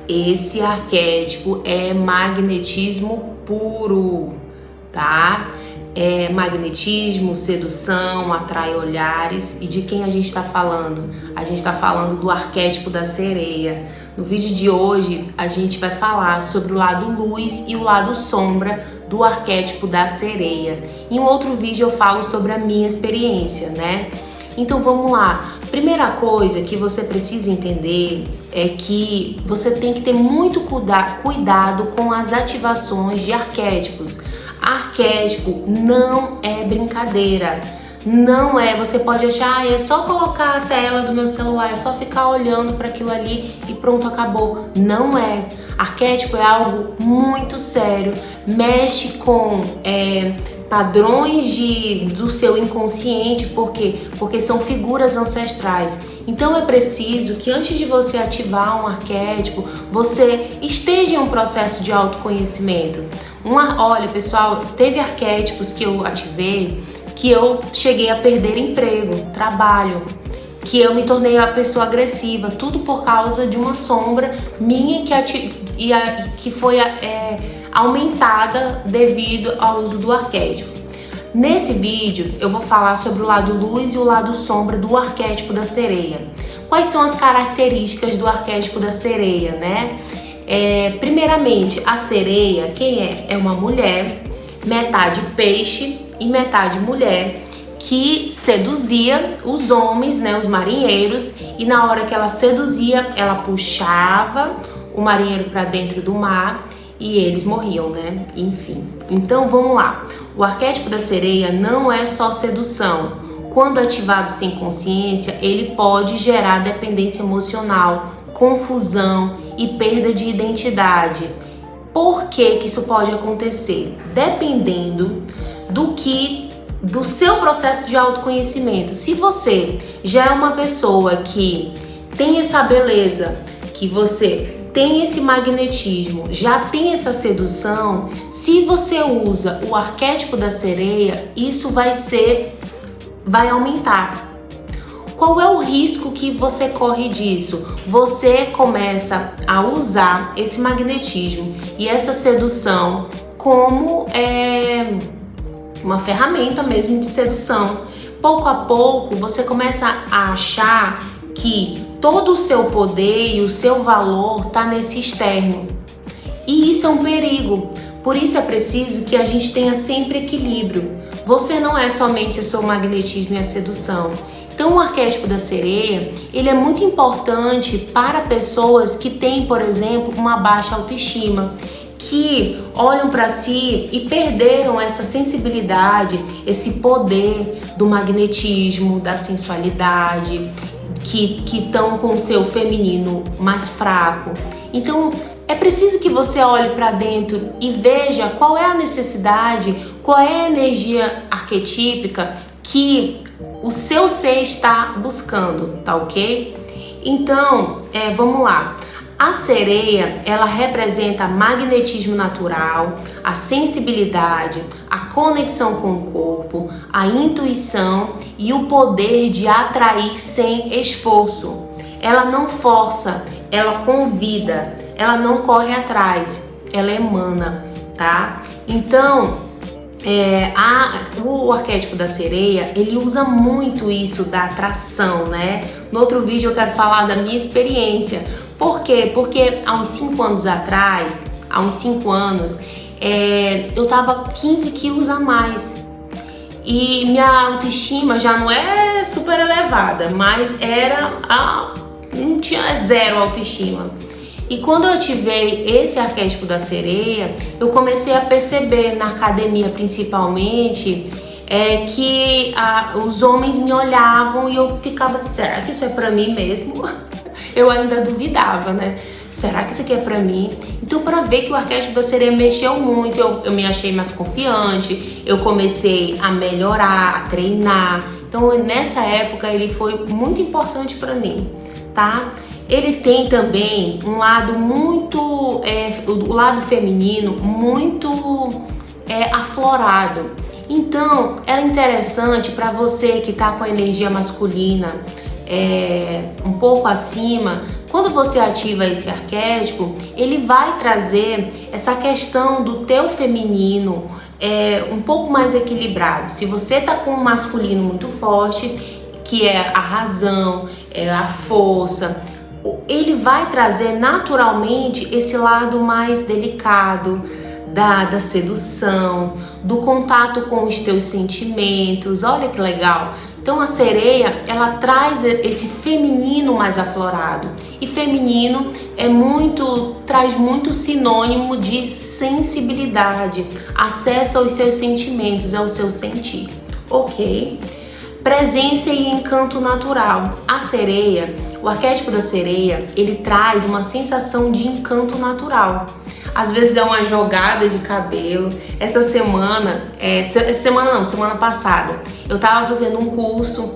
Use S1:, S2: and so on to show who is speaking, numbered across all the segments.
S1: Esse arquétipo é magnetismo puro, tá? É magnetismo, sedução, atrai olhares. E de quem a gente está falando? A gente está falando do arquétipo da sereia. No vídeo de hoje a gente vai falar sobre o lado luz e o lado sombra do arquétipo da sereia. Em um outro vídeo eu falo sobre a minha experiência, né? Então vamos lá. Primeira coisa que você precisa entender é que você tem que ter muito cuidado com as ativações de arquétipos. Arquétipo não é brincadeira. Não é, você pode achar, é só colocar a tela do meu celular, é só ficar olhando para aquilo ali e pronto, acabou. Não é. Arquétipo é algo muito sério, mexe com padrões do seu inconsciente, por quê? Porque são figuras ancestrais. Então é preciso que antes de você ativar um arquétipo, você esteja em um processo de autoconhecimento. Olha, pessoal, teve arquétipos que eu ativei que eu cheguei a perder emprego, trabalho, que eu me tornei uma pessoa agressiva, tudo por causa de uma sombra minha que foi aumentada devido ao uso do arquétipo. Nesse vídeo eu vou falar sobre o lado luz e o lado sombra do arquétipo da sereia. Quais são as características do arquétipo da sereia, né? Primeiramente, a sereia, quem é? É uma mulher, metade peixe e metade mulher, que seduzia os homens, né, os marinheiros, e na hora que ela seduzia, ela puxava o marinheiro para dentro do mar e eles morriam, né? Enfim. Então vamos lá. O arquétipo da sereia não é só sedução. Quando ativado sem consciência, ele pode gerar dependência emocional, confusão e perda de identidade. Por que que isso pode acontecer? Dependendo do seu processo de autoconhecimento. Se você já é uma pessoa que tem essa beleza, que você tem esse magnetismo, já tem essa sedução, se você usa o arquétipo da sereia, isso vai aumentar. Qual é o risco que você corre disso? Você começa a usar esse magnetismo e essa sedução como uma ferramenta mesmo de sedução. Pouco a pouco você começa a achar que todo o seu poder e o seu valor está nesse externo. E isso é um perigo. Por isso é preciso que a gente tenha sempre equilíbrio. Você não é somente o seu magnetismo e a sedução. Então o arquétipo da sereia, ele é muito importante para pessoas que têm, por exemplo, uma baixa autoestima, que olham para si e perderam essa sensibilidade, esse poder do magnetismo, da sensualidade, que estão com o seu feminino mais fraco. Então é preciso que você olhe para dentro e veja qual é a necessidade, qual é a energia arquetípica que o seu ser está buscando, tá ok? Então, vamos lá. A sereia, ela representa magnetismo natural, a sensibilidade, a conexão com o corpo, a intuição e o poder de atrair sem esforço. Ela não força, ela convida, ela não corre atrás, ela emana, tá? Então, o arquétipo da sereia, ele usa muito isso da atração, né? No outro vídeo eu quero falar da minha experiência. Por quê? Porque há uns 5 anos atrás, eu tava 15 quilos a mais. E minha autoestima já não é super elevada, mas não tinha zero autoestima. E quando eu ativei esse arquétipo da sereia, eu comecei a perceber na academia principalmente que os homens me olhavam e eu ficava assim, será que isso é pra mim mesmo? Eu ainda duvidava, né? Será que isso aqui é pra mim? Então, para ver que o arquétipo da sereia mexeu muito, eu me achei mais confiante, eu comecei a melhorar, a treinar. Então, nessa época, ele foi muito importante para mim, tá? Ele tem também um lado o lado feminino muito aflorado. Então, é interessante para você que tá com a energia masculina um pouco acima, Quando você ativa esse arquétipo, ele vai trazer essa questão do teu feminino um pouco mais equilibrado. Se você tá com um masculino muito forte, que é a razão, é a força, ele vai trazer naturalmente esse lado mais delicado da sedução, do contato com os teus sentimentos. Olha que legal! Então a sereia, ela traz esse feminino mais aflorado. E feminino traz muito sinônimo de sensibilidade, acesso aos seus sentimentos, ao seu sentir. Ok? Presença e encanto natural. A sereia, o arquétipo da sereia, ele traz uma sensação de encanto natural. Às vezes é uma jogada de cabelo. Semana passada, eu tava fazendo um curso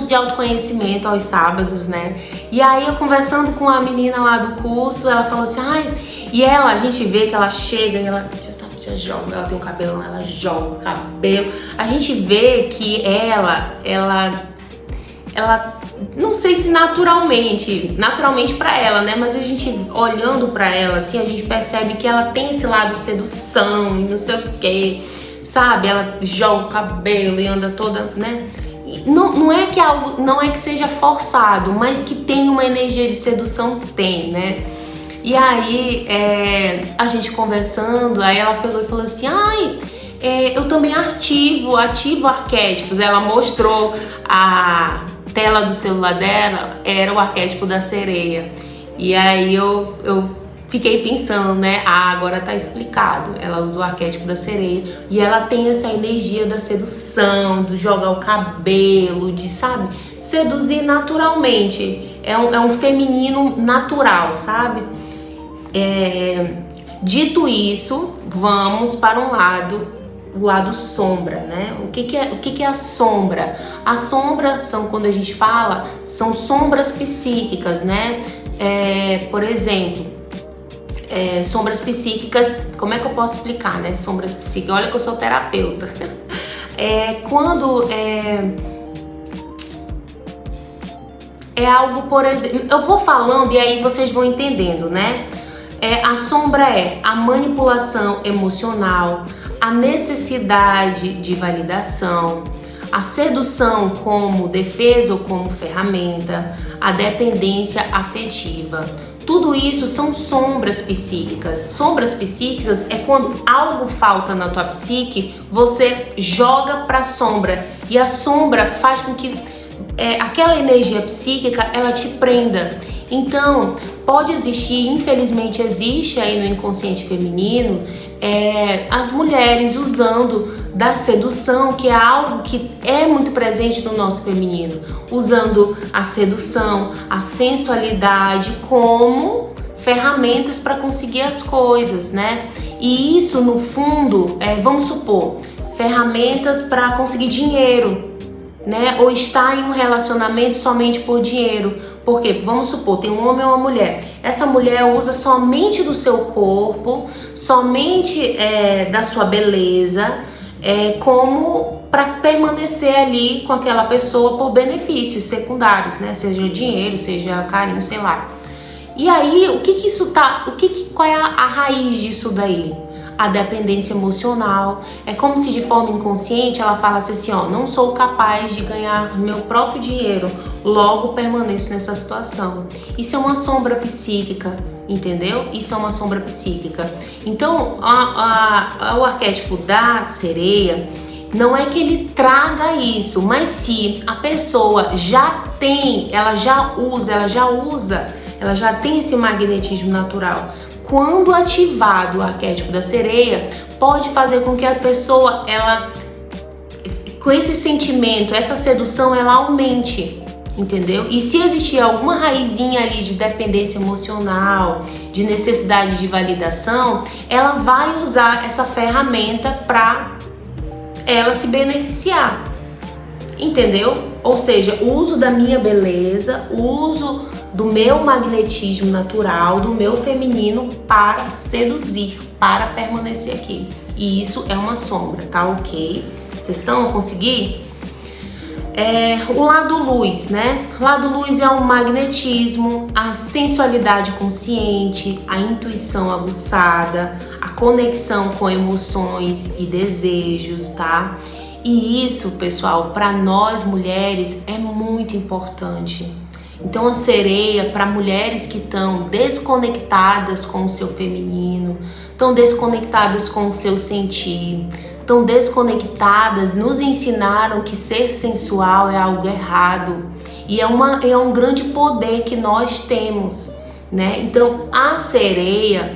S1: de autoconhecimento aos sábados, né? E aí eu conversando com a menina lá do curso, ela falou assim, a gente vê que ela chega e ela já joga, ela tem um cabelão, ela joga o cabelo. A gente vê que ela não sei se naturalmente pra ela, né? Mas a gente olhando pra ela, assim, a gente percebe que ela tem esse lado sedução e não sei o que, sabe? Ela joga o cabelo e anda toda, né? Não é que seja forçado, mas que tem uma energia de sedução, tem, né? E aí, a gente conversando, aí ela pegou e falou assim, eu também ativo arquétipos. Ela mostrou a tela do celular dela, era o arquétipo da sereia. E aí eu fiquei pensando, né? Agora tá explicado. Ela usa o arquétipo da sereia e ela tem essa energia da sedução, de jogar o cabelo, de, sabe, seduzir naturalmente. É um feminino natural, sabe? Dito isso, vamos para o lado sombra, né? O que é a sombra? A sombra quando a gente fala, são sombras psíquicas, né? Por exemplo, sombras psíquicas, como é que eu posso explicar, né? Sombras psíquicas, olha que eu sou terapeuta. Quando algo, por exemplo, eu vou falando e aí vocês vão entendendo, né? A sombra é a manipulação emocional, a necessidade de validação, a sedução como defesa ou como ferramenta, a dependência afetiva. Tudo isso são sombras psíquicas. Sombras psíquicas é quando algo falta na tua psique, você joga pra sombra e a sombra faz com que aquela energia psíquica ela te prenda. Então, pode existir, infelizmente existe aí no inconsciente feminino, as mulheres usando da sedução, que é algo que é muito presente no nosso feminino, usando a sedução, a sensualidade como ferramentas para conseguir as coisas, né? E isso, no fundo, vamos supor, ferramentas para conseguir dinheiro, né? Ou estar em um relacionamento somente por dinheiro. Porque, vamos supor, tem um homem ou uma mulher. Essa mulher usa somente do seu corpo, somente da sua beleza, como para permanecer ali com aquela pessoa por benefícios secundários, né? Seja dinheiro, seja carinho, sei lá. E aí, qual é a raiz disso daí? A dependência emocional. É como se de forma inconsciente ela falasse assim, não sou capaz de ganhar meu próprio dinheiro, logo permaneço nessa situação. Isso é uma sombra psíquica, entendeu? Isso é uma sombra psíquica. Então, o arquétipo da sereia não é que ele traga isso, mas se a pessoa já tem, ela já tem esse magnetismo natural. Quando ativado o arquétipo da sereia, pode fazer com que a pessoa, com esse sentimento, essa sedução, ela aumente, entendeu? E se existir alguma raizinha ali de dependência emocional, de necessidade de validação, ela vai usar essa ferramenta para ela se beneficiar, entendeu? Ou seja, o uso da minha beleza, o uso do meu magnetismo natural, do meu feminino para seduzir, para permanecer aqui. E isso é uma sombra, tá ok? Vocês estão a conseguir? O lado luz, né? O lado luz é o magnetismo, a sensualidade consciente, a intuição aguçada, a conexão com emoções e desejos, tá? E isso, pessoal, para nós mulheres é muito importante. Então a sereia, para mulheres que estão desconectadas com o seu feminino, estão desconectadas com o seu sentir, estão desconectadas, nos ensinaram que ser sensual é algo errado. E é um grande poder que nós temos, né? Então a sereia,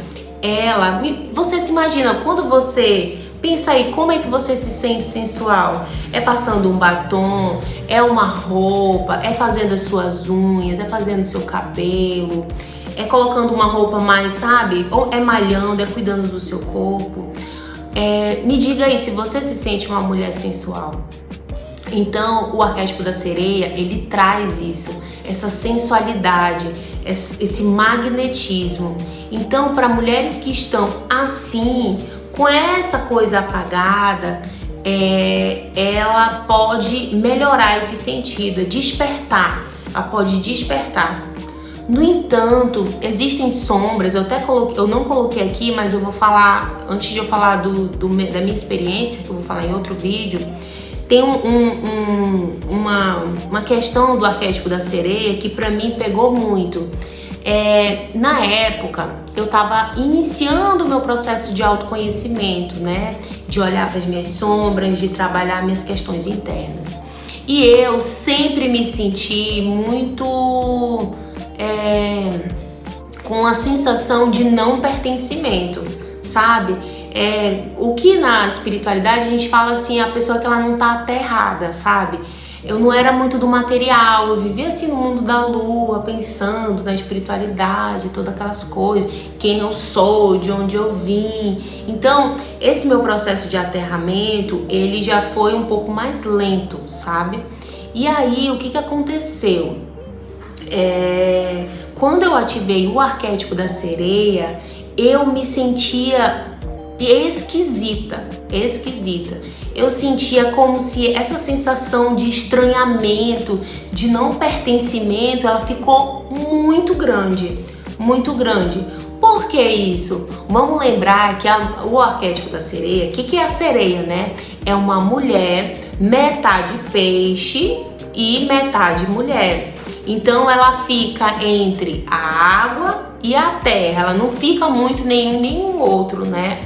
S1: você se imagina, quando você pensa aí, como é que você se sente sensual? É passando um batom, é uma roupa, é fazendo as suas unhas, é fazendo o seu cabelo, é colocando uma roupa mais, sabe? Ou é malhando, é cuidando do seu corpo. Me diga aí se você se sente uma mulher sensual. Então, o arquétipo da sereia, ele traz isso, essa sensualidade, esse magnetismo. Então, para mulheres que estão assim, com essa coisa apagada, ela pode melhorar esse sentido, despertar. Ela pode despertar. No entanto, existem sombras, eu não coloquei aqui, mas eu vou falar, antes de eu falar da minha experiência, que eu vou falar em outro vídeo, tem uma questão do arquétipo da sereia que pra mim pegou muito. Na época, eu tava iniciando o meu processo de autoconhecimento, né? De olhar para as minhas sombras, de trabalhar minhas questões internas. E eu sempre me senti muito com a sensação de não pertencimento, sabe? O que na espiritualidade a gente fala assim, a pessoa que ela não tá aterrada, sabe? Eu não era muito do material, eu vivia assim no mundo da lua, pensando na espiritualidade, todas aquelas coisas, quem eu sou, de onde eu vim. Então, esse meu processo de aterramento, ele já foi um pouco mais lento, sabe? E aí, o que aconteceu? Quando eu ativei o arquétipo da sereia, eu me sentia esquisita. Eu sentia como se essa sensação de estranhamento, de não pertencimento, ela ficou muito grande. Por que isso? Vamos lembrar que o arquétipo da sereia, o que é a sereia, né? É uma mulher metade peixe e metade mulher. Então ela fica entre a água e a terra, ela não fica muito nenhum outro, né?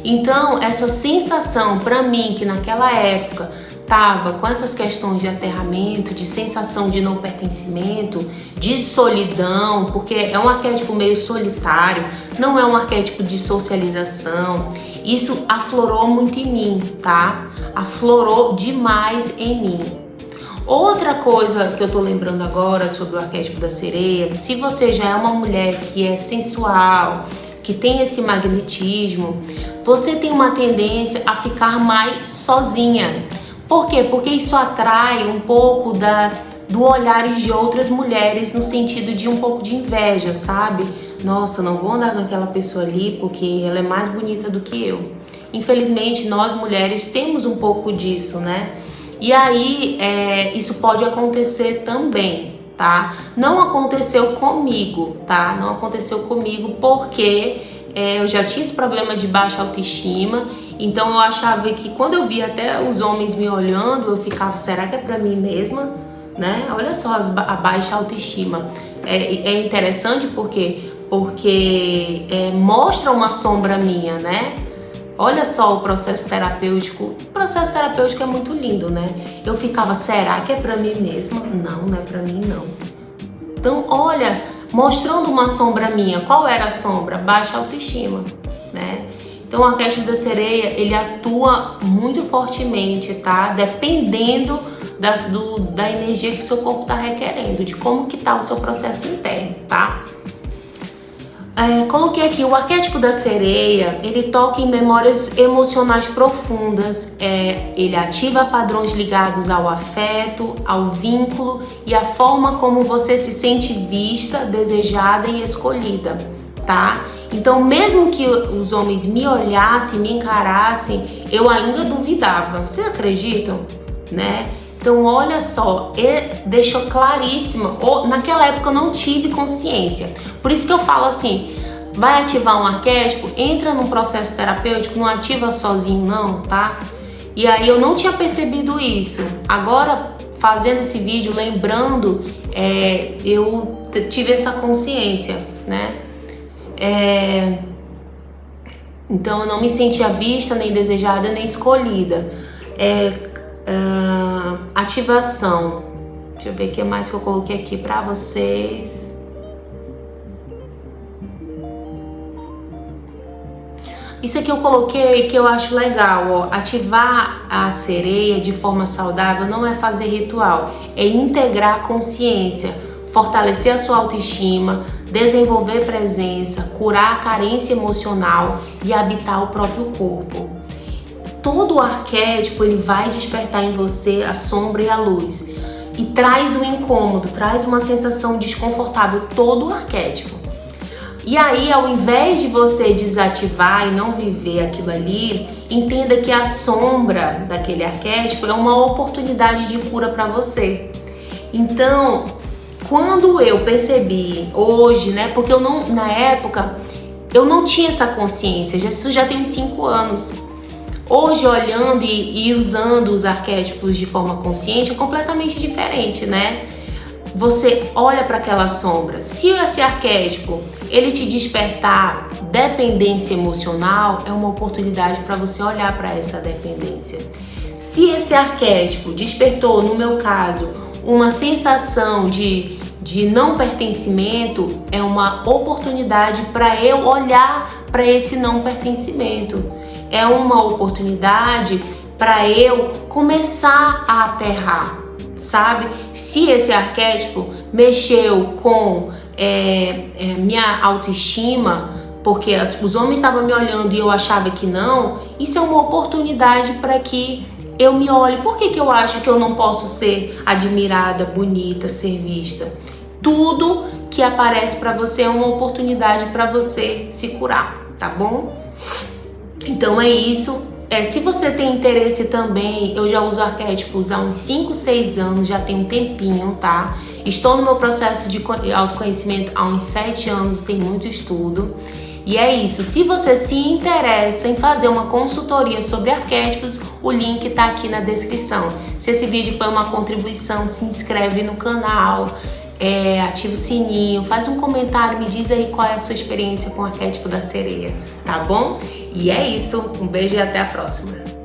S1: Então essa sensação pra mim, que naquela época tava com essas questões de aterramento, de sensação de não pertencimento, de solidão, porque é um arquétipo meio solitário, não é um arquétipo de socialização. Isso aflorou muito em mim, tá? Aflorou demais em mim. Outra coisa que eu tô lembrando agora sobre o arquétipo da sereia, se você já é uma mulher que é sensual, que tem esse magnetismo, você tem uma tendência a ficar mais sozinha. Por quê? Porque isso atrai um pouco do olhar de outras mulheres, no sentido de um pouco de inveja, sabe? Nossa, não vou andar com aquela pessoa ali porque ela é mais bonita do que eu. Infelizmente, nós mulheres temos um pouco disso, né? E aí, isso pode acontecer também, tá? Não aconteceu comigo, tá? Não aconteceu comigo porque eu já tinha esse problema de baixa autoestima. Então eu achava que quando eu via até os homens me olhando, eu ficava, será que é pra mim mesma? Né? Olha só a baixa autoestima. É interessante porque mostra uma sombra minha, né? Olha só o processo terapêutico. O processo terapêutico é muito lindo, né? Eu ficava, será que é pra mim mesma? Não, não é pra mim, não. Então, olha, mostrando uma sombra minha. Qual era a sombra? Baixa autoestima, né? Então, o arquétipo da sereia, ele atua muito fortemente, tá? Dependendo da energia que o seu corpo tá requerendo, de como que tá o seu processo interno, tá? Coloquei aqui, o arquétipo da sereia, ele toca em memórias emocionais profundas, ele ativa padrões ligados ao afeto, ao vínculo e à forma como você se sente vista, desejada e escolhida, tá? Então, mesmo que os homens me olhassem, me encarassem, eu ainda duvidava. Vocês acreditam, né? Então, olha só, deixou claríssima. Naquela época eu não tive consciência. Por isso que eu falo assim, vai ativar um arquétipo, entra num processo terapêutico, não ativa sozinho não, tá? E aí eu não tinha percebido isso. Agora, fazendo esse vídeo, lembrando, eu tive essa consciência, né? Então eu não me sentia vista, nem desejada, nem escolhida. Ativação. Deixa eu ver o que mais que eu coloquei aqui pra vocês. Isso aqui eu coloquei que eu acho legal, ó. Ativar a sereia de forma saudável não é fazer ritual, é integrar a consciência, fortalecer a sua autoestima, desenvolver presença, curar a carência emocional e habitar o próprio corpo. Todo o arquétipo ele vai despertar em você a sombra e a luz e traz um incômodo, traz uma sensação desconfortável, todo o arquétipo. E aí, ao invés de você desativar e não viver aquilo ali, entenda que a sombra daquele arquétipo é uma oportunidade de cura para você. Então, quando eu percebi hoje, né, porque eu não, na época, eu não tinha essa consciência, isso já tem 5 anos. Hoje, olhando e usando os arquétipos de forma consciente, é completamente diferente, né? Você olha para aquela sombra. Se esse arquétipo ele te despertar dependência emocional, é uma oportunidade para você olhar para essa dependência. Se esse arquétipo despertou, no meu caso, uma sensação de não pertencimento, é uma oportunidade para eu olhar para esse não pertencimento. É uma oportunidade para eu começar a aterrar, sabe? Se esse arquétipo mexeu com minha autoestima, porque os homens estavam me olhando e eu achava que não, isso é uma oportunidade para que eu me olhe. Por que eu acho que eu não posso ser admirada, bonita, ser vista? Tudo que aparece para você é uma oportunidade para você se curar, tá bom? Então é isso. Se você tem interesse também, eu já uso arquétipos há uns 5, 6 anos, já tem um tempinho, tá? Estou no meu processo de autoconhecimento há uns 7 anos, tem muito estudo. E é isso, se você se interessa em fazer uma consultoria sobre arquétipos, o link tá aqui na descrição. Se esse vídeo foi uma contribuição, se inscreve no canal, ativa o sininho, faz um comentário, me diz aí qual é a sua experiência com o arquétipo da sereia, tá bom? E é isso, um beijo e até a próxima!